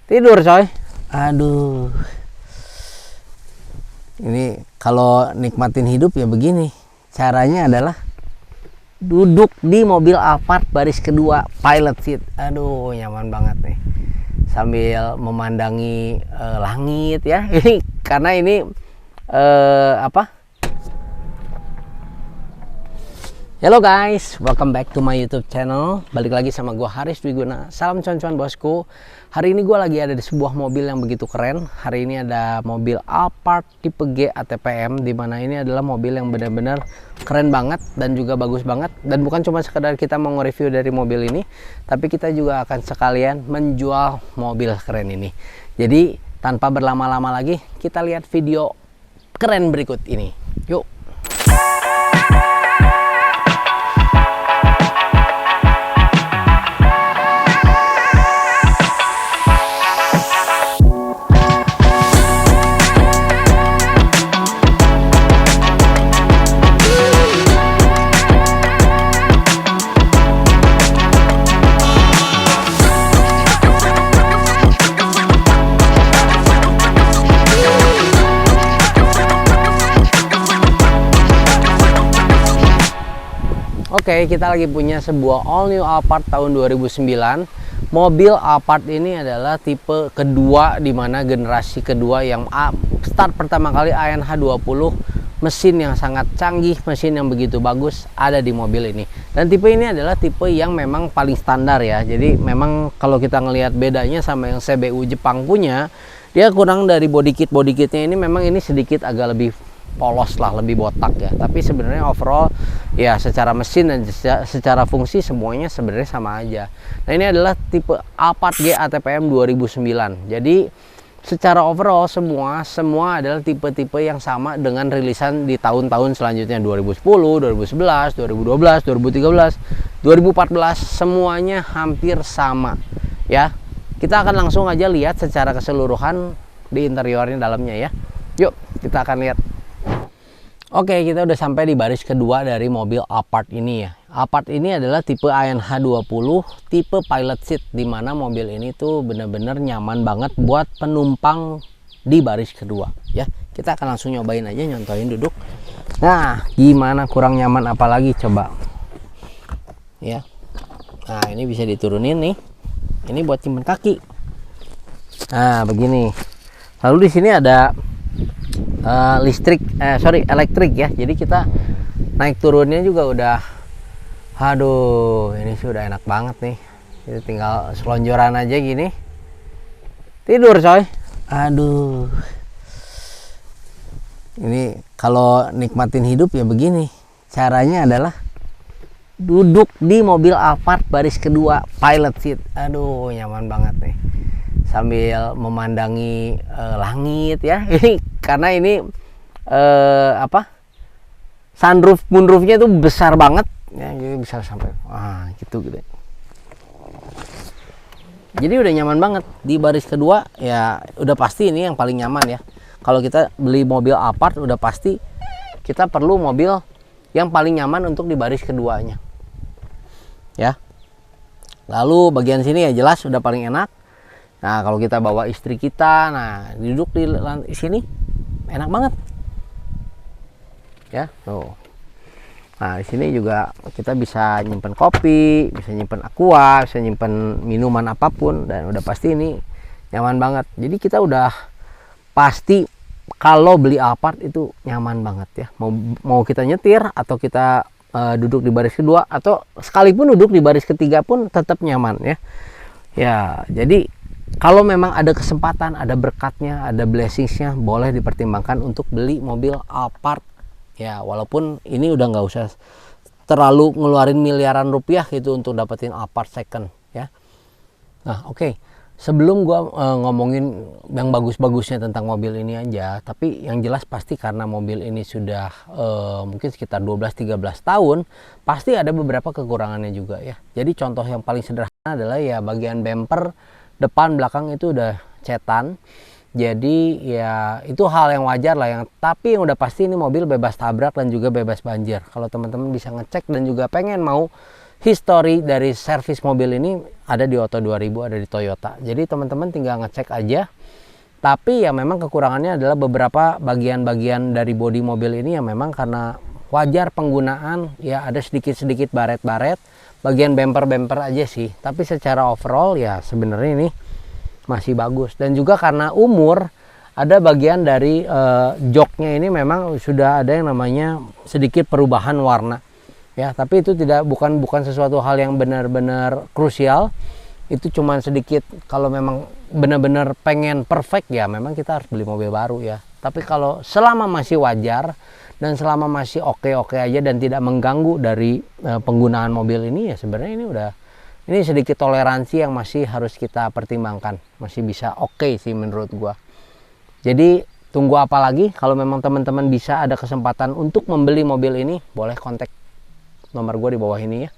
Tidur coy. Aduh. Ini kalau nikmatin hidup ya begini. Caranya adalah duduk di mobil Alphard baris kedua pilot seat. Aduh, nyaman banget nih. Sambil memandangi langit ya. Ini karena ini Halo guys, welcome back to my YouTube channel. Balik lagi sama gua Haris Dwiguna. Salam cuan-cuan bosku. Hari ini gua lagi ada di sebuah mobil yang begitu keren. Hari ini ada mobil Alphard tipe G ATPM, dimana ini adalah mobil yang benar-benar keren banget dan juga bagus banget. Dan bukan cuma sekedar kita mau nge-review dari mobil ini, tapi kita juga akan sekalian menjual mobil keren ini. Jadi tanpa berlama-lama lagi, kita lihat video keren berikut ini. Yuk. Oke, kita lagi punya sebuah all new Alphard tahun 2009. Mobil Alphard ini adalah tipe kedua, di mana generasi kedua yang start pertama kali ANH20. Mesin yang sangat canggih, mesin yang begitu bagus ada di mobil ini. Dan tipe ini adalah tipe yang memang paling standar ya. Jadi memang kalau kita ngelihat bedanya sama yang CBU Jepang punya, dia kurang dari body kitnya ini, memang ini sedikit agak lebih polos lah, lebih botak ya. Tapi sebenarnya overall ya secara mesin dan secara fungsi semuanya sebenarnya sama aja. Nah, ini adalah tipe Alphard G ATPM 2009. Jadi secara overall semua adalah tipe-tipe yang sama dengan rilisan di tahun-tahun selanjutnya, 2010, 2011, 2012, 2013, 2014, semuanya hampir sama ya. Kita akan langsung aja lihat secara keseluruhan di interiornya, dalamnya ya. Yuk, kita akan lihat. Oke, kita udah sampai di baris kedua dari mobil Alphard ini ya. Alphard ini adalah tipe ANH20, tipe pilot seat, dimana mobil ini tuh bener-bener nyaman banget buat penumpang di baris kedua ya. Kita akan langsung nyobain aja, nyontohin duduk. Nah, gimana kurang nyaman apalagi coba ya. Nah, ini bisa diturunin nih. Ini buat simpen kaki. Nah, begini. Lalu di sini ada elektrik ya. Jadi kita naik turunnya juga udah, aduh, ini sih udah enak banget nih. Jadi tinggal selonjoran aja gini, tidur coy. Aduh, ini kalau nikmatin hidup ya begini. Caranya adalah duduk di mobil Alphard baris kedua pilot seat. Aduh, nyaman banget nih, sambil memandangi langit ya. Ini karena ini sunroof, moonroofnya itu besar banget ya, jadi bisa sampai gitu. Jadi udah nyaman banget di baris kedua ya. Udah pasti ini yang paling nyaman ya. Kalau kita beli mobil Alphard udah pasti kita perlu mobil yang paling nyaman untuk di baris keduanya ya. Lalu bagian sini ya jelas udah paling enak. Nah, kalau kita bawa istri kita, nah duduk di sini enak banget ya tuh. Nah, di sini juga kita bisa nyimpen kopi, bisa nyimpen aqua, bisa nyimpen minuman apapun, dan udah pasti ini nyaman banget. Jadi kita udah pasti kalau beli Alphard itu nyaman banget ya. Mau kita nyetir atau kita duduk di baris kedua, atau sekalipun duduk di baris ketiga pun tetap nyaman ya. Ya, jadi kalau memang ada kesempatan, ada berkatnya, ada blessingsnya, boleh dipertimbangkan untuk beli mobil Alphard ya. Walaupun ini udah nggak usah terlalu ngeluarin miliaran rupiah gitu untuk dapetin Alphard second ya. Nah, oke. Sebelum gua ngomongin yang bagus-bagusnya tentang mobil ini aja, tapi yang jelas pasti karena mobil ini sudah mungkin sekitar 12-13 tahun, pasti ada beberapa kekurangannya juga ya. Jadi contoh yang paling sederhana adalah ya bagian bumper depan belakang itu udah cetan. Jadi ya itu hal yang wajar lah, tapi yang udah pasti ini mobil bebas tabrak dan juga bebas banjir. Kalau teman-teman bisa ngecek dan juga pengen mau history dari servis mobil ini ada di Auto 2000, ada di Toyota. Jadi teman-teman tinggal ngecek aja. Tapi ya memang kekurangannya adalah beberapa bagian-bagian dari bodi mobil ini yang memang karena wajar penggunaan ya ada sedikit-sedikit baret-baret, bagian bumper-bumper aja sih. Tapi secara overall ya sebenarnya ini masih bagus. Dan juga karena umur, ada bagian dari joknya ini memang sudah ada yang namanya sedikit perubahan warna. Ya, tapi itu bukan sesuatu hal yang benar-benar krusial. Itu cuman sedikit, kalau memang benar-benar pengen perfect ya memang kita harus beli mobil baru ya. Tapi kalau selama masih wajar dan selama masih oke-oke aja dan tidak mengganggu dari penggunaan mobil ini ya sebenarnya ini sedikit toleransi yang masih harus kita pertimbangkan. Masih bisa oke sih menurut gua. Jadi tunggu apa lagi? Kalau memang teman-teman bisa ada kesempatan untuk membeli mobil ini, boleh kontak nomor gue di bawah ini ya.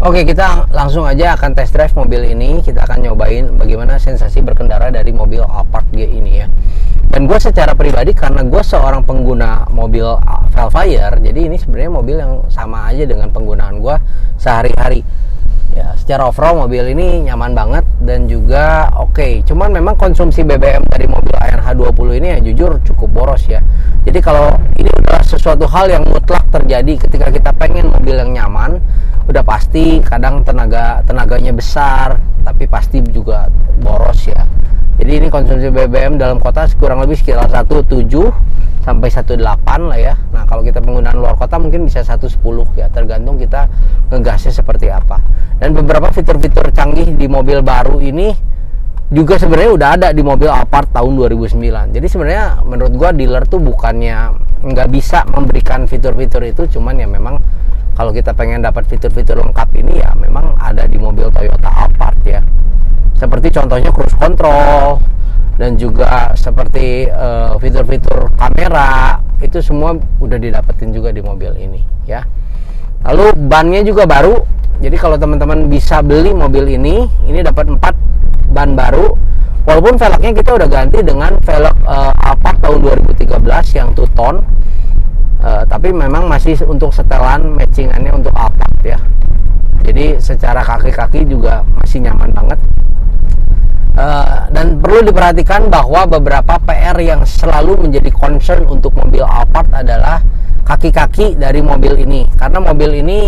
Oke, kita langsung aja akan test drive mobil ini. Kita akan nyobain bagaimana sensasi berkendara dari mobil Alphard G ini ya. Dan gue secara pribadi, karena gue seorang pengguna mobil Velfire, jadi ini sebenarnya mobil yang sama aja dengan penggunaan gue sehari-hari. Ya, secara overall mobil ini nyaman banget dan juga oke. Cuman memang konsumsi BBM dari mobil ANH20 ini ya jujur cukup boros ya. Jadi kalau ini udah sesuatu hal yang mutlak terjadi ketika kita pengen mobil yang nyaman, udah pasti kadang tenaganya besar, tapi pasti juga boros ya. Jadi ini konsumsi BBM dalam kota kurang lebih sekitar 1,7 sampai 1,8 lah ya. Nah kalau kita penggunaan luar kota mungkin bisa 1,10 ya, tergantung kita ngegasnya seperti apa. Dan beberapa fitur-fitur canggih di mobil baru ini juga sebenarnya udah ada di mobil Alphard tahun 2009. Jadi sebenarnya menurut gua dealer tuh bukannya nggak bisa memberikan fitur-fitur itu, cuman ya memang kalau kita pengen dapat fitur-fitur lengkap ini ya memang ada di mobil Toyota Alphard ya. Seperti contohnya cruise control dan juga seperti fitur-fitur kamera, itu semua udah didapetin juga di mobil ini ya. Lalu bannya juga baru. Jadi kalau teman-teman bisa beli mobil ini dapat 4 ban baru. Walaupun velgnya kita udah ganti dengan velg Alphard tahun 2013 yang 2 tone. Tapi memang masih untuk setelan matchingannya untuk Alphard ya. Jadi secara kaki-kaki juga masih nyaman banget. Dan perlu diperhatikan bahwa beberapa PR yang selalu menjadi concern untuk mobil Alphard adalah kaki-kaki dari mobil ini. Karena mobil ini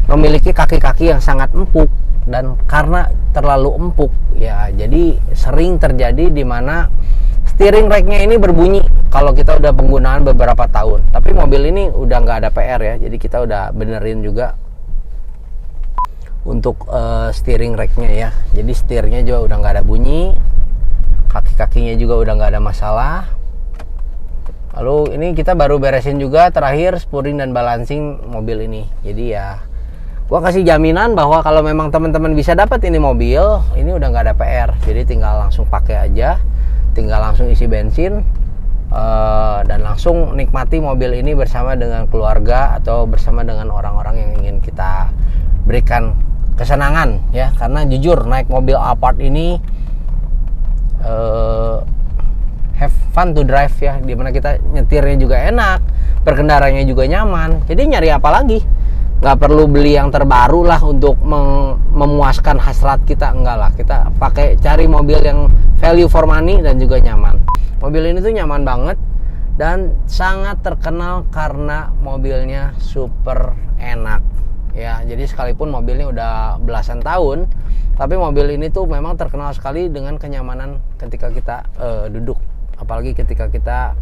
memiliki kaki-kaki yang sangat empuk, dan karena terlalu empuk ya jadi sering terjadi di mana steering racknya ini berbunyi kalau kita udah penggunaan beberapa tahun. Tapi mobil ini udah nggak ada PR ya, jadi kita udah benerin juga untuk steering racknya ya. Jadi setirnya juga udah nggak ada bunyi, kaki-kakinya juga udah nggak ada masalah. Lalu ini kita baru beresin juga terakhir spooring dan balancing mobil ini. Jadi ya gua kasih jaminan bahwa kalau memang teman-teman bisa dapat ini mobil, ini udah nggak ada PR. Jadi tinggal langsung pakai aja, tinggal langsung isi bensin dan langsung nikmati mobil ini bersama dengan keluarga atau bersama dengan orang-orang yang ingin kita berikan kesenangan ya. Karena jujur naik mobil Alphard ini have fun to drive ya, dimana kita nyetirnya juga enak, berkendaranya juga nyaman. Jadi nyari apa lagi? Nggak perlu beli yang terbaru lah untuk memuaskan hasrat kita, enggak lah. Kita pakai cari mobil yang value for money dan juga nyaman. Mobil ini tuh nyaman banget dan sangat terkenal karena mobilnya super enak ya. Jadi sekalipun mobilnya udah belasan tahun, tapi mobil ini tuh memang terkenal sekali dengan kenyamanan ketika kita duduk, apalagi ketika kita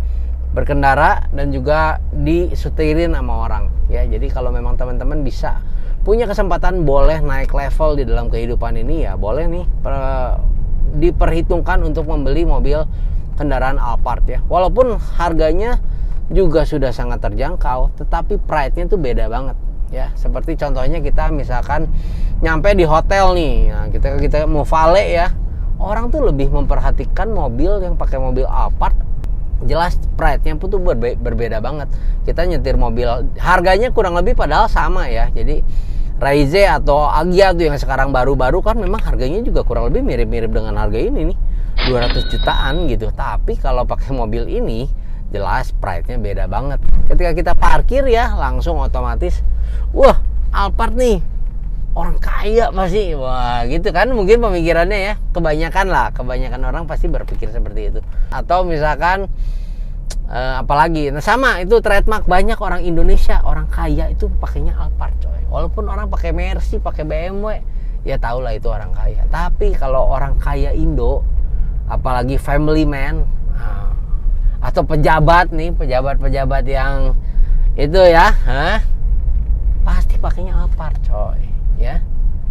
berkendara dan juga disetirin sama orang ya. Jadi kalau memang teman-teman bisa punya kesempatan boleh naik level di dalam kehidupan ini ya, boleh nih diperhitungkan untuk membeli mobil kendaraan Alphard ya. Walaupun harganya juga sudah sangat terjangkau, tetapi pride-nya tuh beda banget ya. Seperti contohnya kita misalkan nyampe di hotel nih, nah, kita mau valet ya, orang tuh lebih memperhatikan mobil yang pakai mobil Alphard. Jelas pride-nya tuh berbeda banget. Kita nyetir mobil harganya kurang lebih padahal sama ya. Jadi Raize atau Agya tuh yang sekarang baru-baru kan memang harganya juga kurang lebih mirip-mirip dengan harga ini nih, 200 jutaan gitu. Tapi kalau pakai mobil ini jelas pride-nya beda banget. Ketika kita parkir ya langsung otomatis wah Alphard nih orang kaya pasti, wah gitu kan mungkin pemikirannya ya, kebanyakan orang pasti berpikir seperti itu. Atau misalkan apalagi, nah sama itu trademark banyak orang Indonesia, orang kaya itu pakainya Alphard coy. Walaupun orang pakai Mercy, pakai BMW, ya tau lah itu orang kaya. Tapi kalau orang kaya Indo, apalagi family man, atau pejabat nih, pejabat yang itu ya, pasti pakainya Alphard coy, ya.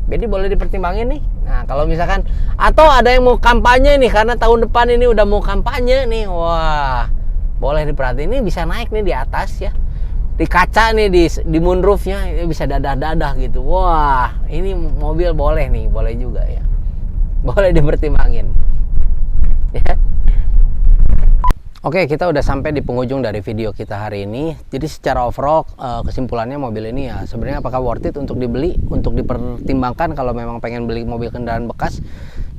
Jadi boleh dipertimbangin nih. Nah kalau misalkan, atau ada yang mau kampanye nih, karena tahun depan ini udah mau kampanye nih, wah boleh diperhatiin, ini bisa naik nih di atas ya, di kaca nih, di moonroofnya bisa dadah-dadah gitu. Wah ini mobil boleh nih, boleh juga ya, boleh dipertimbangin ya. Oke, kita udah sampai di penghujung dari video kita hari ini. Jadi secara overall kesimpulannya mobil ini ya sebenarnya apakah worth it untuk dibeli, untuk dipertimbangkan kalau memang pengen beli mobil kendaraan bekas.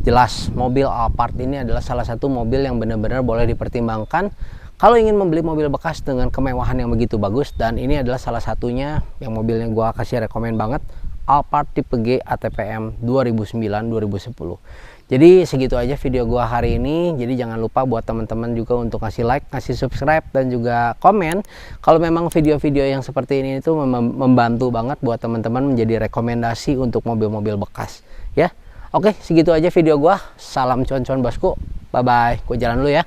Jelas mobil Alphard ini adalah salah satu mobil yang benar-benar boleh dipertimbangkan kalau ingin membeli mobil bekas dengan kemewahan yang begitu bagus. Dan ini adalah salah satunya yang mobilnya gua kasih rekomen banget, Alphard tipe G ATPM 2009-2010. Jadi segitu aja video gua hari ini. Jadi jangan lupa buat teman-teman juga untuk kasih like, kasih subscribe, dan juga komen kalau memang video-video yang seperti ini itu membantu banget buat teman-teman menjadi rekomendasi untuk mobil-mobil bekas ya. Oke, segitu aja video gua. Salam cuan-cuan bosku. Bye bye. Gua jalan dulu ya.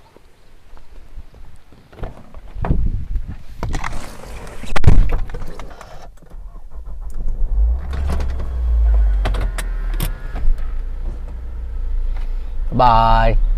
Bye.